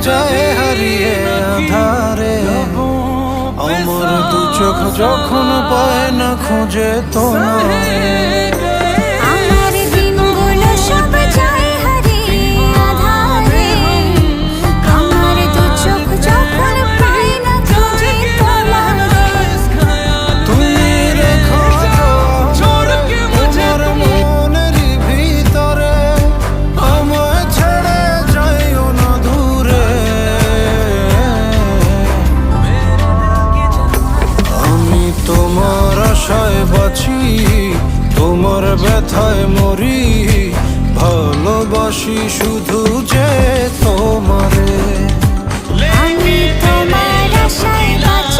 যায় হারিয়ে আধারে। আমার দু চোখ যখন পায় না খুঁজে তোমায়, আমার দিনগুলো সব যায় হারিয়ে আঁধারে। আমার দু চোখ যখন পায় না খুঁজে তোমায়, তুমি রেখো তোমার মনের ভিতরে, আমায় ছেড়ে যাইও না দূরে। আমি তোমার আশায় বাঁচি, তোমার ব্যথায় মরি, ভালোবাসি শুধু যে তোমারে। আমি তোমার আশায় বাঁচি।